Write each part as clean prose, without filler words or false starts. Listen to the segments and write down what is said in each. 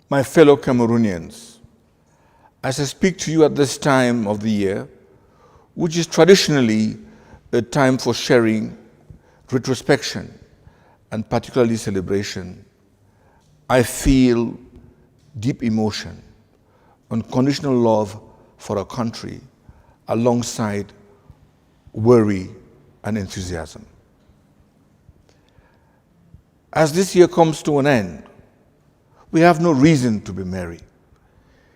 My fellow Cameroonians, as I speak to you at this time of the year, which is traditionally a time for sharing, retrospection, and particularly celebration, I feel deep emotion, unconditional love for our country, alongside worry and enthusiasm. As this year comes to an end, we have no reason to be merry.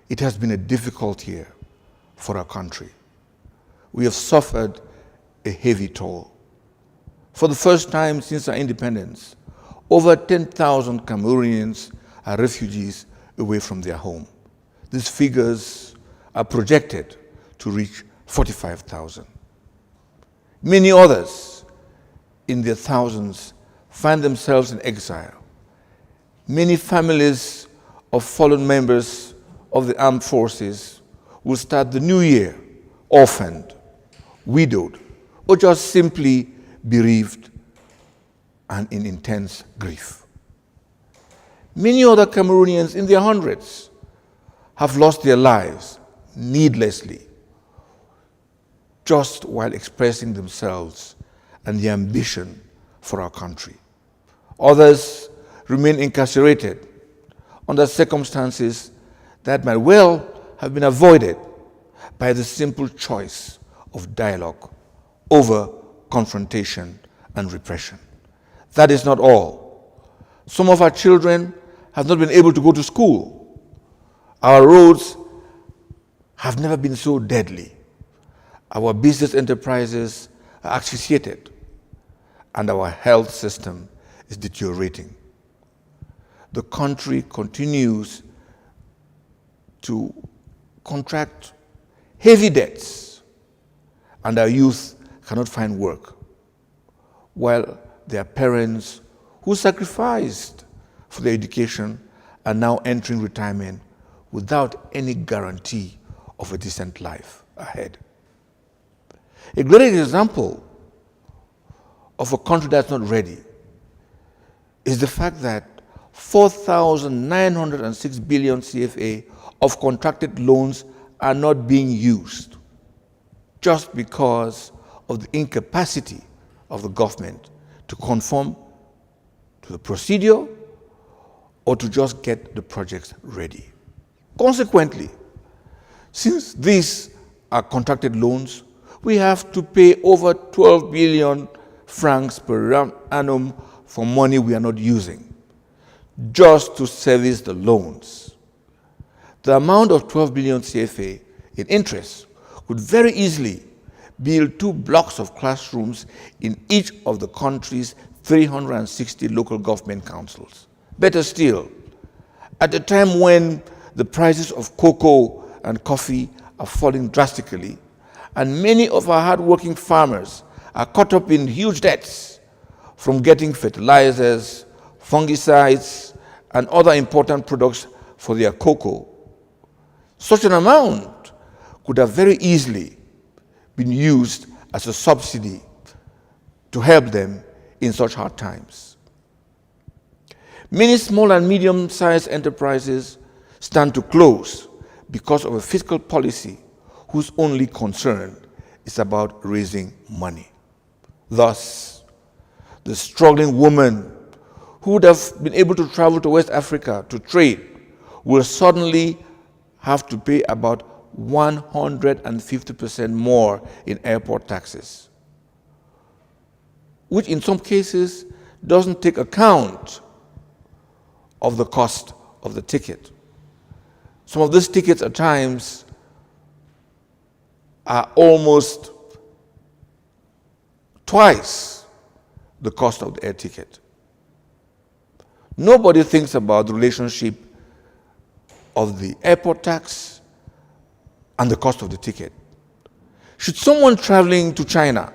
It has been a difficult year for our country. We have suffered a heavy toll. For the first time since our independence, over 10,000 Cameroonians are refugees away from their home. These figures are projected to reach 45,000. Many others, in their thousands, find themselves in exile. Many families of fallen members of the armed forces will start the new year orphaned, widowed, or just simply bereaved and in intense grief. Many other Cameroonians in their hundreds have lost their lives needlessly, just while expressing themselves and their ambition for our country. Others remain incarcerated under circumstances that might well have been avoided by the simple choice of dialogue over confrontation and repression. That is not all. Some of our children have not been able to go to school. Our roads have never been so deadly. Our business enterprises are asphyxiated, and our health system is deteriorating. The country continues to contract heavy debts, and our youth cannot find work, while their parents who sacrificed for their education are now entering retirement without any guarantee of a decent life ahead. A great example of a country that's not ready is the fact that 4,906 billion CFA of contracted loans are not being used just because of the incapacity of the government to conform to the procedure or to just get the projects ready. Consequently, since these are contracted loans, we have to pay over 12 billion francs per annum for money we are not using, just to service the loans. The amount of 12 billion CFA in interest could very easily build 2 blocks of classrooms in each of the country's 360 local government councils. Better still, at a time when the prices of cocoa and coffee are falling drastically, and many of our hardworking farmers are caught up in huge debts from getting fertilizers, fungicides, and other important products for their cocoa, such an amount could have very easily been used as a subsidy to help them in such hard times. Many small and medium-sized enterprises stand to close because of a fiscal policy whose only concern is about raising money. Thus, the struggling woman who would have been able to travel to West Africa to trade will suddenly have to pay about 150% more in airport taxes, which in some cases doesn't take account of the cost of the ticket. Some of these tickets at times are almost twice the cost of the air ticket. Nobody thinks about the relationship of the airport tax and the cost of the ticket. Should someone traveling to China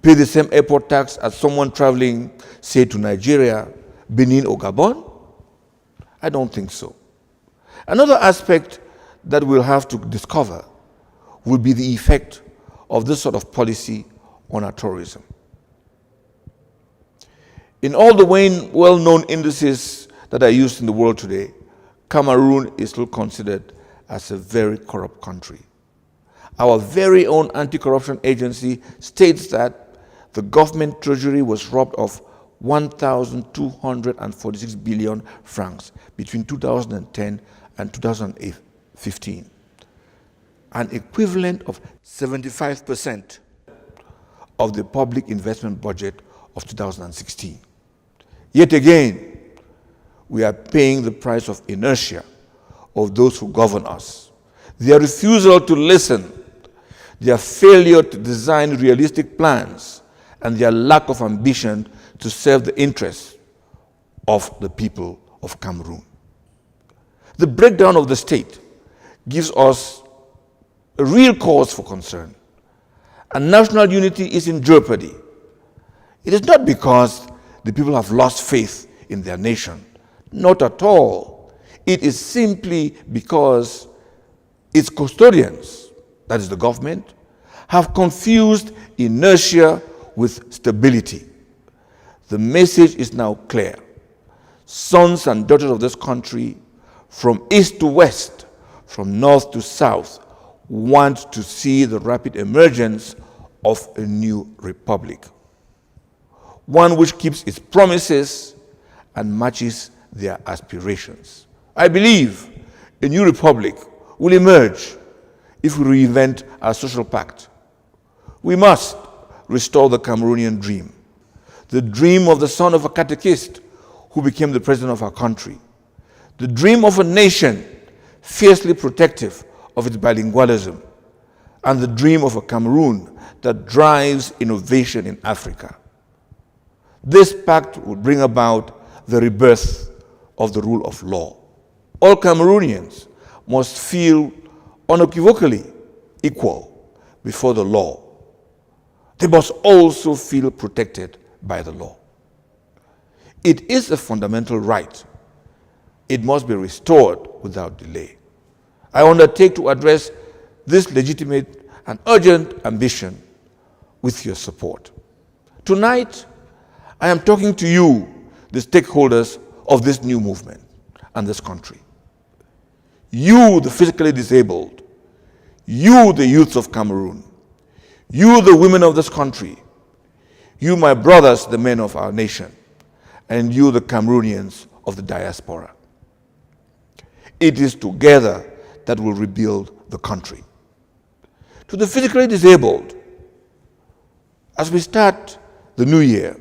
pay the same airport tax as someone traveling, say, to Nigeria, Benin, or Gabon? I don't think so. Another aspect that we'll have to discover will be the effect of this sort of policy on our tourism. In all the well-known indices that are used in the world today, Cameroon is still considered as a very corrupt country. Our very own anti-corruption agency states that the government treasury was robbed of 1,246 billion francs between 2010 and 2015, an equivalent of 75% of the public investment budget of 2016. Yet again, we are paying the price of inertia of those who govern us. Their refusal to listen, their failure to design realistic plans, and their lack of ambition to serve the interests of the people of Cameroon. The breakdown of the state gives us a real cause for concern, and national unity is in jeopardy. It is not because the people have lost faith in their nation. Not at all. It is simply because its custodians, that is the government, have confused inertia with stability. The message is now clear. Sons and daughters of this country, from east to west, from north to south, want to see the rapid emergence of a new republic. One which keeps its promises and matches their aspirations. I believe a new republic will emerge if we reinvent our social pact. We must restore the Cameroonian dream, the dream of the son of a catechist who became the president of our country, the dream of a nation fiercely protective of its bilingualism, and the dream of a Cameroon that drives innovation in Africa. This pact will bring about the rebirth of the rule of law. All Cameroonians must feel unequivocally equal before the law. They must also feel protected by the law. It is a fundamental right. It must be restored without delay. I undertake to address this legitimate and urgent ambition with your support. Tonight, I am talking to you, the stakeholders of this new movement and this country. You, the physically disabled, you, the youths of Cameroon, you, the women of this country, you, my brothers, the men of our nation, and you, the Cameroonians of the diaspora. It is together that we'll rebuild the country. To the physically disabled, as we start the new year,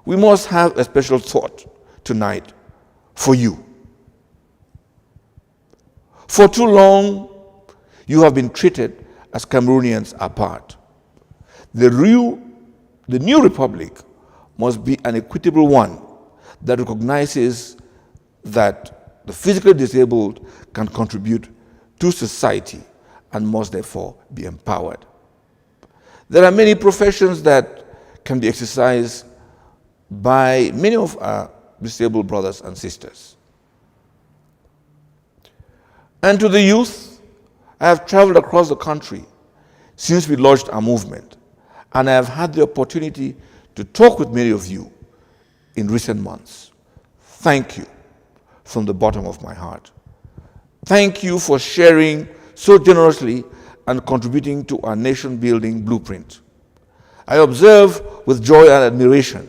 we must have a special thought tonight for you. For too long, you have been treated as Cameroonians apart. The new republic must be an equitable one that recognizes that the physically disabled can contribute to society and must therefore be empowered. There are many professions that can be exercised by many of our disabled brothers and sisters. And to the youth, I have traveled across the country since we launched our movement, and I have had the opportunity to talk with many of you in recent months. Thank you from the bottom of my heart. Thank you for sharing so generously and contributing to our nation-building blueprint. I observe with joy and admiration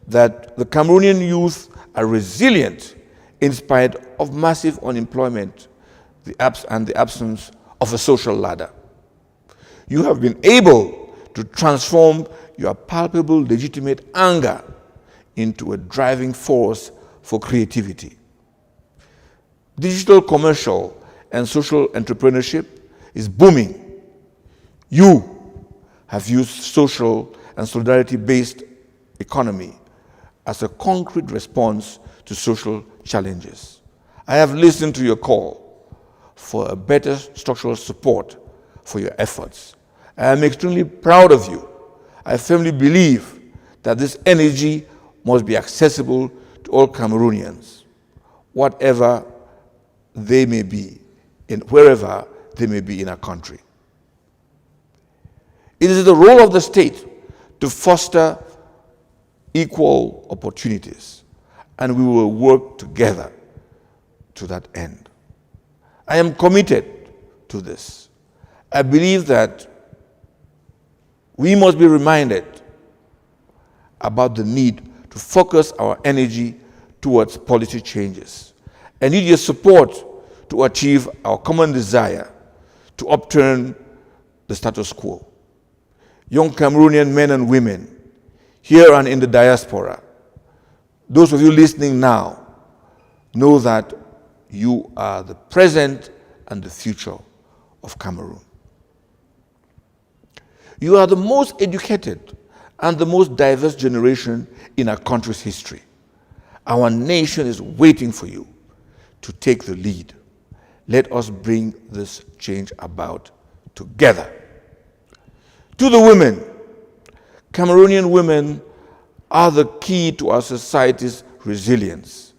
that the Cameroonian youth are resilient in spite of massive unemployment and the absence of a social ladder. You have been able to transform your palpable, legitimate anger into a driving force for creativity. Digital, commercial, and social entrepreneurship is booming. You have used social and solidarity-based economy as a concrete response to social challenges. I have listened to your call for a better structural support for your efforts. I am extremely proud of you. I firmly believe that this energy must be accessible to all Cameroonians, whatever they may be, wherever they may be in our country. It is the role of the state to foster equal opportunities, and we will work together to that end. I am committed to this. I believe that we must be reminded about the need to focus our energy towards policy changes. I need your support to achieve our common desire to upturn the status quo. Young Cameroonian men and women, here and in the diaspora, those of you listening now, know that you are the present and the future of Cameroon. You are the most educated and the most diverse generation in our country's history. Our nation is waiting for you to take the lead. Let us bring this change about together. To the women, Cameroonian women are the key to our society's resilience.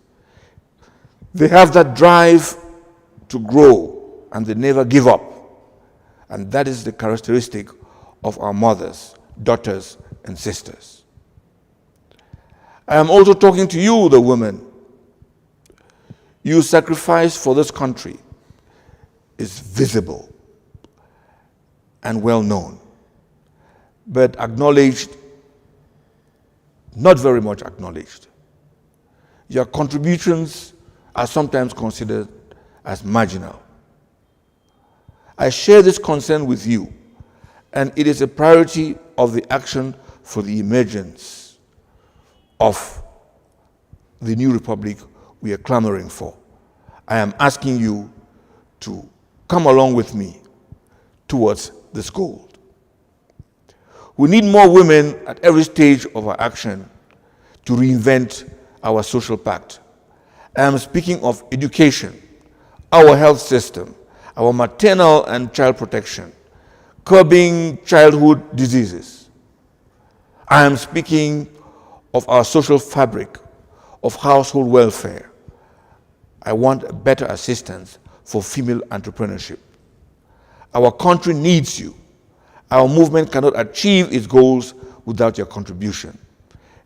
They have that drive to grow and they never give up. And that is the characteristic of our mothers, daughters, and sisters. I am also talking to you, the women. Your sacrifice for this country is visible and well known, but acknowledged, not very much acknowledged. Your contributions are sometimes considered as marginal. I share this concern with you, and it is a priority of the action for the emergence of the new republic we are clamoring for. I am asking you to come along with me towards this goal. We need more women at every stage of our action to reinvent our social pact. I am speaking of education, our health system, our maternal and child protection, curbing childhood diseases. I am speaking of our social fabric, of household welfare. I want better assistance for female entrepreneurship. Our country needs you. Our movement cannot achieve its goals without your contribution.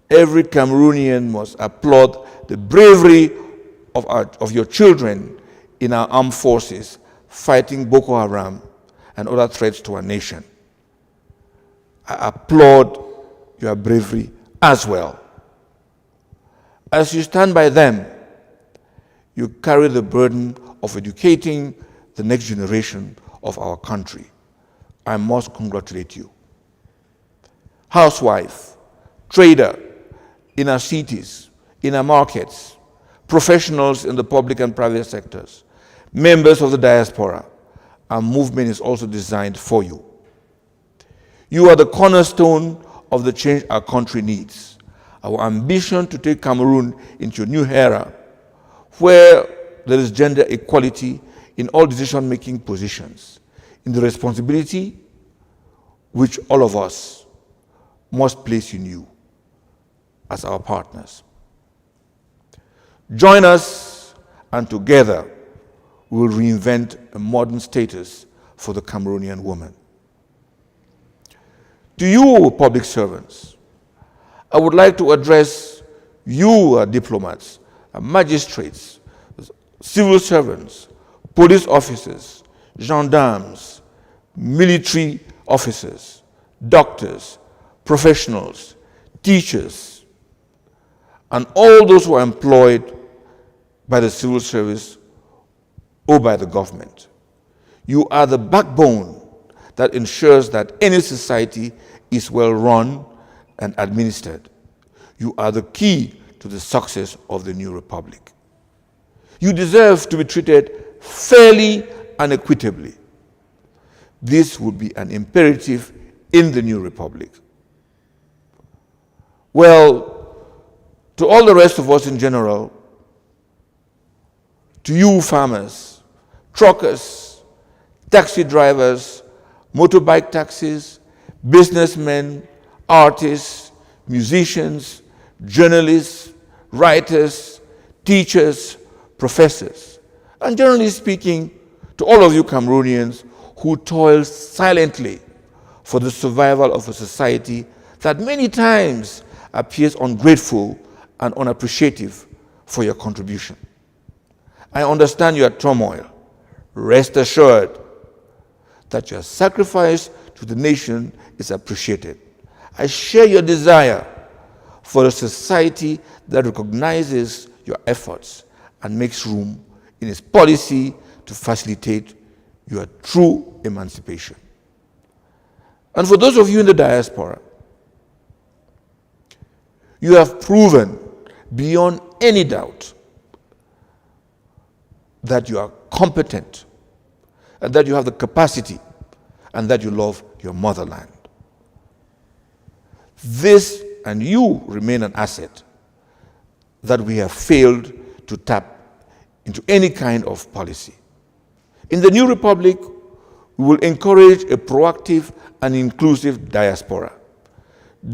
Every Cameroonian must applaud the bravery of your children in our armed forces fighting Boko Haram and other threats to our nation. I applaud your bravery as well. As you stand by them, you carry the burden of educating the next generation of our country. I must congratulate you. Housewife, trader, in our cities, in our markets, professionals in the public and private sectors, members of the diaspora, our movement is also designed for you. You are the cornerstone of the change our country needs. Our ambition to take Cameroon into a new era where there is gender equality in all decision-making positions, in the responsibility which all of us must place in you as our partners. Join us, and together we will reinvent a modern status for the Cameroonian woman. To you, public servants, I would like to address you, diplomats, magistrates, civil servants, police officers, gendarmes, military officers, doctors, professionals, teachers, and all those who are employed by the civil service or by the government. You are the backbone that ensures that any society is well run and administered. You are the key to the success of the new republic. You deserve to be treated fairly and equitably. This would be an imperative in the new republic. Well, to all the rest of us in general, to you farmers, truckers, taxi drivers, motorbike taxis, businessmen, artists, musicians, journalists, writers, teachers, professors, and generally speaking, to all of you Cameroonians who toil silently for the survival of a society that many times appears ungrateful and unappreciative for your contribution. I understand your turmoil. Rest assured that your sacrifice to the nation is appreciated. I share your desire for a society that recognizes your efforts and makes room in its policy to facilitate your true emancipation. And for those of you in the diaspora, you have proven beyond any doubt that you are competent and that you have the capacity and that you love your motherland. This and you remain an asset that we have failed to tap into any kind of policy. In the new republic, we will encourage a proactive and inclusive diaspora.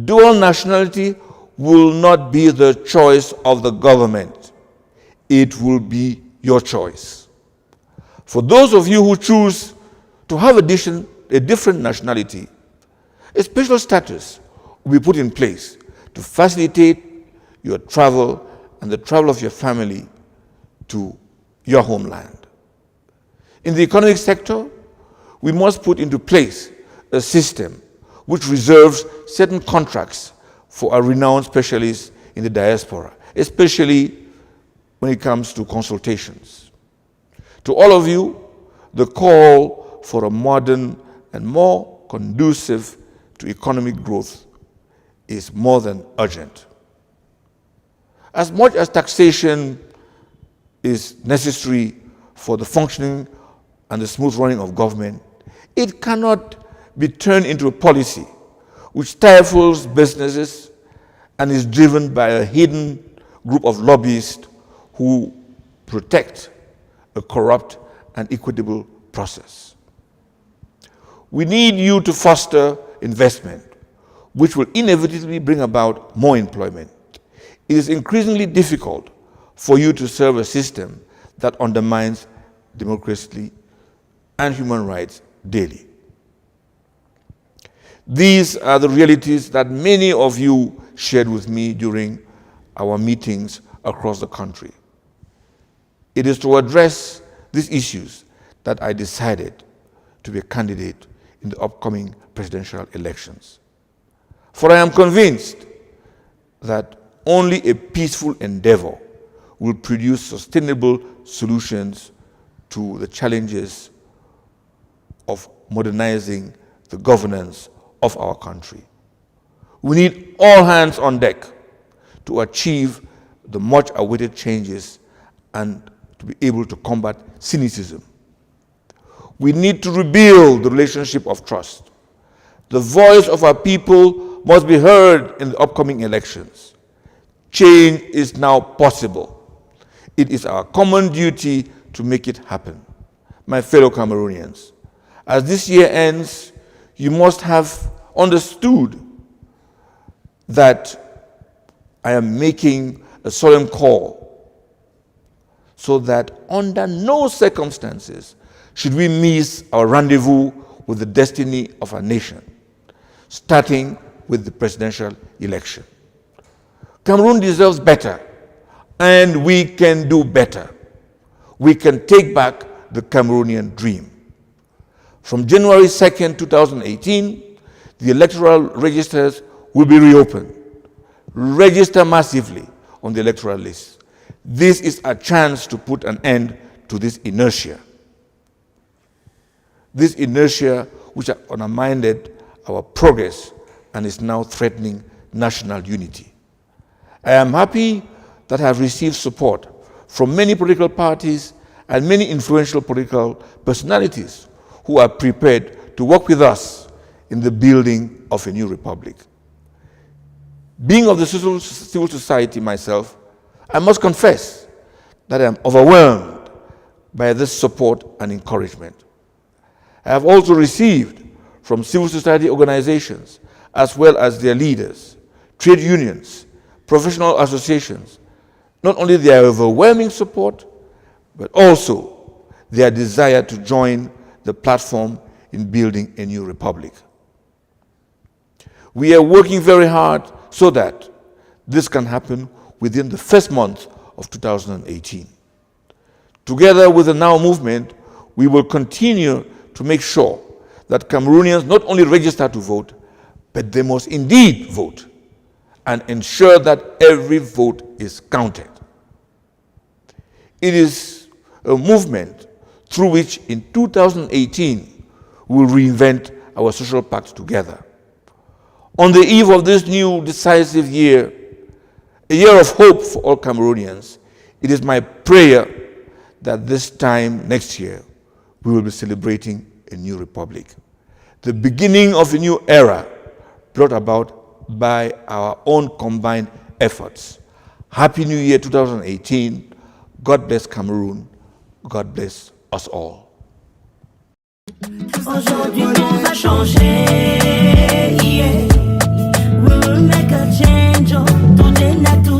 Dual nationality will not be the choice of the government. It will be your choice. For those of you who choose to have a different nationality, a special status will be put in place to facilitate your travel and the travel of your family to your homeland. In the economic sector, we must put into place a system which reserves certain contracts for our renowned specialists in the diaspora, especially when it comes to consultations. To all of you, the call for a modern and more conducive to economic growth is more than urgent. As much as taxation is necessary for the functioning and the smooth running of government, it cannot be turned into a policy which stifles businesses and is driven by a hidden group of lobbyists who protect a corrupt and equitable process. We need you to foster investment, which will inevitably bring about more employment. It is increasingly difficult for you to serve a system that undermines democracy and human rights daily. These are the realities that many of you shared with me during our meetings across the country. It is to address these issues that I decided to be a candidate in the upcoming presidential elections. For I am convinced that only a peaceful endeavor will produce sustainable solutions to the challenges of modernizing the governance of our country. We need all hands on deck to achieve the much awaited changes and to be able to combat cynicism. We need to rebuild the relationship of trust. The voice of our people must be heard in the upcoming elections. Change is now possible. It is our common duty to make it happen. My fellow Cameroonians, as this year ends, you must have understood that I am making a solemn call so that under no circumstances should we miss our rendezvous with the destiny of our nation, starting with the presidential election. Cameroon deserves better, and we can do better. We can take back the Cameroonian dream. From January 2nd, 2018, the electoral registers will be reopened. Register massively on the electoral list. This is a chance to put an end to this inertia. This inertia which has undermined our progress and is now threatening national unity. I am happy that I have received support from many political parties and many influential political personalities who are prepared to work with us in the building of a new republic. Being of the civil society myself, I must confess that I am overwhelmed by this support and encouragement. I have also received from civil society organizations, as well as their leaders, trade unions, professional associations, not only their overwhelming support, but also their desire to join the platform in building a new republic. We are working very hard so that this can happen within the first month of 2018. Together with the Now movement, we will continue to make sure that Cameroonians not only register to vote, but they must indeed vote and ensure that every vote is counted. It is a movement through which in 2018 we will reinvent our social pact together. On the eve of this new decisive year, a year of hope for all Cameroonians, it is my prayer that this time next year we will be celebrating a new republic, the beginning of a new era brought about by our own combined efforts. Happy New Year 2018. God bless Cameroon. God bless us all. Aujourd'hui, on va changer. Yeah. We will make a change. Tout est naturel.